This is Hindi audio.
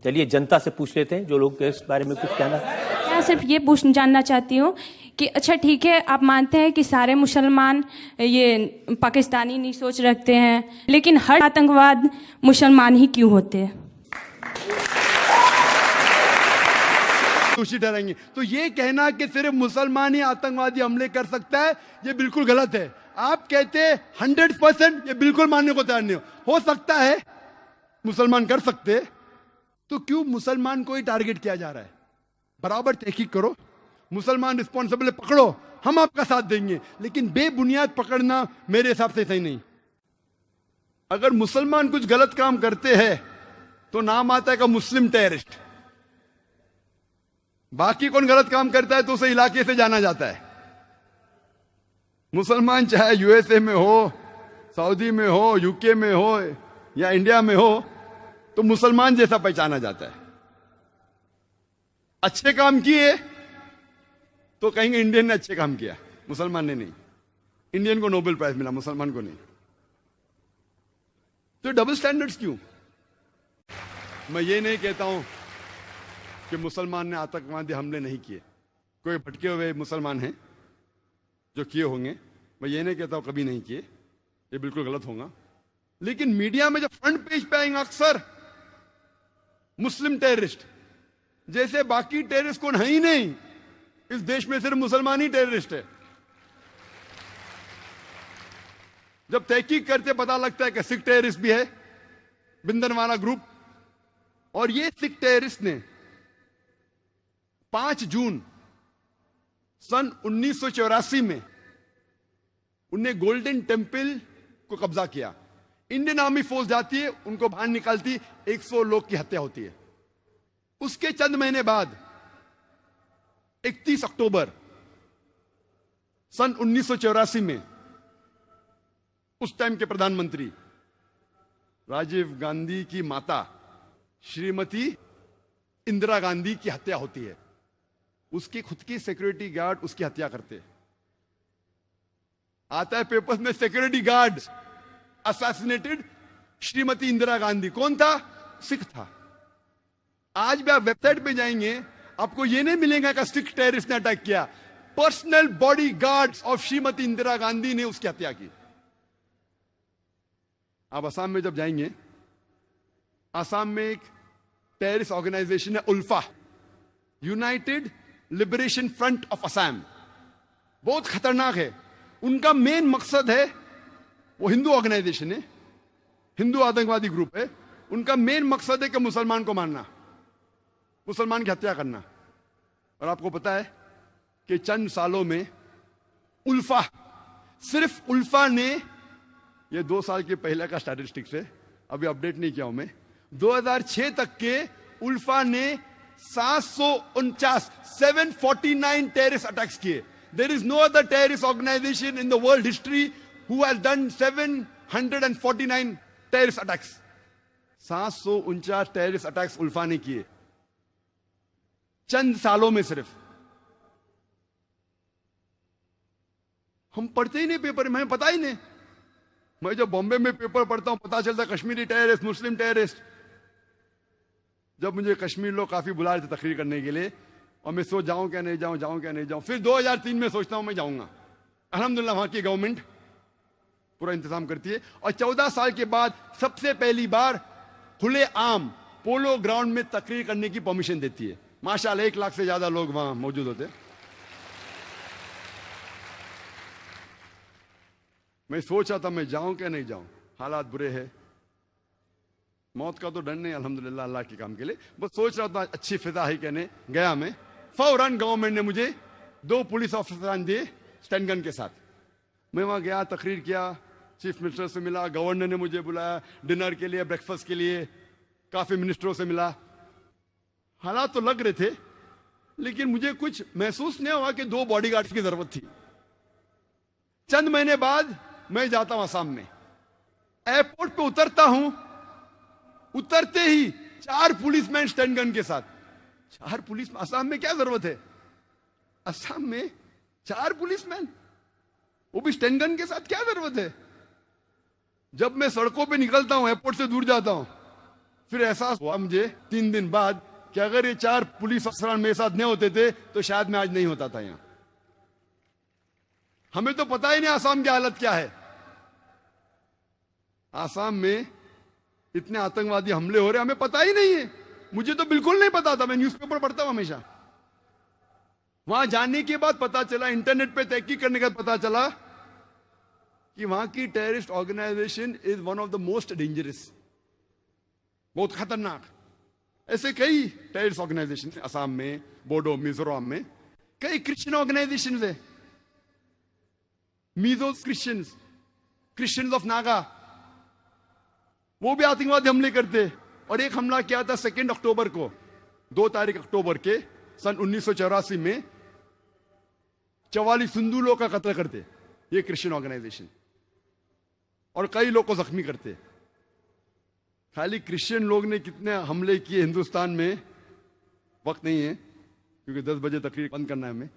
चलिए जनता से पूछ लेते हैं जो लोग इस बारे में कुछ कहना। मैं सिर्फ ये जानना चाहती हूँ कि अच्छा ठीक है, आप मानते हैं कि सारे मुसलमान ये पाकिस्तानी नहीं सोच रखते हैं, लेकिन हर आतंकवाद मुसलमान ही क्यों होते हैं? दोषी ठहराएंगे। तो ये कहना कि सिर्फ मुसलमान ही आतंकवादी हमले कर सकता है, ये बिल्कुल गलत है। आप कहते हैं 100%, ये बिल्कुल मानने को तैयार नहीं हो सकता है मुसलमान कर सकते, तो क्यों मुसलमान को ही टारगेट किया जा रहा है? बराबर तहकीक करो, मुसलमान रिस्पॉन्सिबल पकड़ो, हम आपका साथ देंगे, लेकिन बेबुनियाद पकड़ना मेरे हिसाब से सही नहीं। अगर मुसलमान कुछ गलत काम करते हैं तो नाम आता है का मुस्लिम टेररिस्ट। बाकी कौन गलत काम करता है तो उसे इलाके से जाना जाता है। मुसलमान चाहे यूएसए में हो, सऊदी में हो, यूके में हो या इंडिया में हो, तो मुसलमान जैसा पहचाना जाता है। अच्छे काम किए तो कहेंगे इंडियन ने अच्छे काम किया, मुसलमान ने नहीं। इंडियन को नोबेल प्राइज मिला, मुसलमान को नहीं। तो डबल स्टैंडर्ड्स क्यों? मैं ये नहीं कहता हूं कि मुसलमान ने आतंकवादी हमले नहीं किए। कोई भटके हुए मुसलमान हैं जो किए होंगे, मैं ये नहीं कहता हूं कभी नहीं किए, ये बिल्कुल गलत होगा। लेकिन मीडिया में जब फ्रंट पेज पे आएंगे अक्सर मुस्लिम टेररिस्ट, जैसे बाकी टेररिस्ट कौन है ही नहीं, इस देश में सिर्फ मुसलमान ही टेररिस्ट है। जब तहकीक करते पता लगता है कि सिख टेररिस्ट भी है, बिंदरवाला ग्रुप, और ये सिख टेररिस्ट ने 5 जून सन 1984 में उन्हें गोल्डन टेम्पल को कब्जा किया। इंडियन आर्मी फोर्स जाती है, उनको बाहर निकालती, 100 लोग की हत्या होती है। उसके चंद महीने बाद 31 अक्टूबर सन 1984 में उस टाइम के प्रधानमंत्री राजीव गांधी की माता श्रीमती इंदिरा गांधी की हत्या होती है। उसकी खुद की सिक्योरिटी गार्ड उसकी हत्या करते हैं। आता है पेपर्स में security guard assassinated Shrimati Indira Gandhi. कौन था? सिख था। आज भी आप वेबसाइट पे जाएंगे, आपको यह नहीं मिलेगा कि सिख टेररिस्ट ने अटैक किया। Personal body guards of Shrimati Indira Gandhi ने उसकी हत्या की। आप असम में जब जाएंगे, असम में एक टेररिस्ट ऑर्गेनाइजेशन है ULFA, United Liberation Front of Assam. बहुत खतरनाक है। उनका मेन मकसद है, वो हिंदू ऑर्गेनाइजेशन है, हिंदू आतंकवादी ग्रुप है। उनका मेन मकसद है कि मुसलमान को मारना, मुसलमान की हत्या करना। और आपको पता है कि चंद सालों में उल्फा, सिर्फ उल्फा ने, ये 2 साल के पहले का स्टैटिस्टिक्स है, अभी अपडेट नहीं किया हूं मैं, 2006 तक के उल्फा ने 749 टेररिस्ट अटैक्स किए। There is no other terrorist organisation in the world history who has done 749 terrorist attacks. 749 terrorist attacks ULFA ने किए चंद सालों में सिर्फ। हम पढ़ते ही नहीं पेपर में, पता ही नहीं। मैं जब बॉम्बे में पेपर पढ़ता हूं पता चलता कश्मीरी टेररिस्ट, मुस्लिम टेररिस्ट। जब मुझे कश्मीर लोग काफी बुला रहे थे तकरीर करने के लिए, और मैं सोच जाऊं क्या नहीं जाऊं, जाऊं क्या नहीं जाऊं। फिर 2003 में सोचता हूं मैं जाऊंगा। अल्हम्दुलिल्लाह वहां की गवर्नमेंट पूरा इंतजाम करती है। और 14 साल के बाद सबसे पहली बार खुले आम पोलो ग्राउंड में तकरीर करने की परमिशन देती है। माशाल्लाह 1 लाख से ज्यादा लोग वहां मौजूद होते। मैं सोच रहा था मैं जाऊं क्या नहीं जाऊं, हालात बुरे हैं। मौत का तो डर नहीं अल्हम्दुलिल्लाह अल्लाह के काम के लिए, बस सोच रहा था अच्छी फिजा है कहने गया मैं। फौरन गवर्नमेंट ने मुझे 2 पुलिस ऑफिसर दिए स्टैंड गन के साथ। मैं वहां गया, तकरीर किया, चीफ मिनिस्टर से मिला, गवर्नर ने मुझे बुलाया डिनर के लिए, ब्रेकफास्ट के लिए, काफी मिनिस्टरों से मिला। हालात तो लग रहे थे, लेकिन मुझे कुछ महसूस नहीं हुआ कि 2 बॉडीगार्ड्स की जरूरत थी। चंद महीने बाद मैं जाता हूं असम में, एयरपोर्ट पे उतरता हूं, उतरते ही 4 पुलिसमैन स्टैंड गन के साथ। 4 पुलिस, असम में क्या जरूरत है? असम में 4 पुलिसमैन, वो भी स्टैंड गन के साथ, क्या जरूरत है? जब मैं सड़कों पे निकलता हूं, एयरपोर्ट से दूर जाता हूं, फिर एहसास हुआ मुझे 3 दिन बाद कि अगर ये 4 पुलिस अफसरान मेरे साथ नहीं होते थे तो शायद मैं आज नहीं होता था यहां। हमें तो पता ही नहीं आसाम की हालत क्या है। आसाम में इतने आतंकवादी हमले हो रहे हमें पता ही नहीं है। मुझे तो बिल्कुल नहीं पता था, मैं न्यूज़पेपर पढ़ता हूं हमेशा। वहां जाने के बाद पता चला, इंटरनेट पे तहकीक करने के बाद पता चला कि वहां की terrorist organisation is one of the most dangerous, बहुत खतरनाक। ऐसे कई टेररिस्ट ऑर्गेनाइजेशन असम में, बोडो, मिजोरम में कई क्रिश्चियन ऑर्गेनाइजेशन है, मीजो क्रिश्चियंस ऑफ नागा, वो भी आतंकवादी हमले करते। और एक हमला किया था 2 अक्टूबर को, 2 तारीख अक्टूबर के सन 1984 में 44 हिंदू लोग का कत्ल करते ये क्रिश्चियन ऑर्गेनाइजेशन, और कई लोग को जख्मी करते। खाली क्रिश्चियन लोग ने कितने हमले किए हिंदुस्तान में वक्त नहीं है, क्योंकि 10 बजे तकरीर बंद करना है हमें।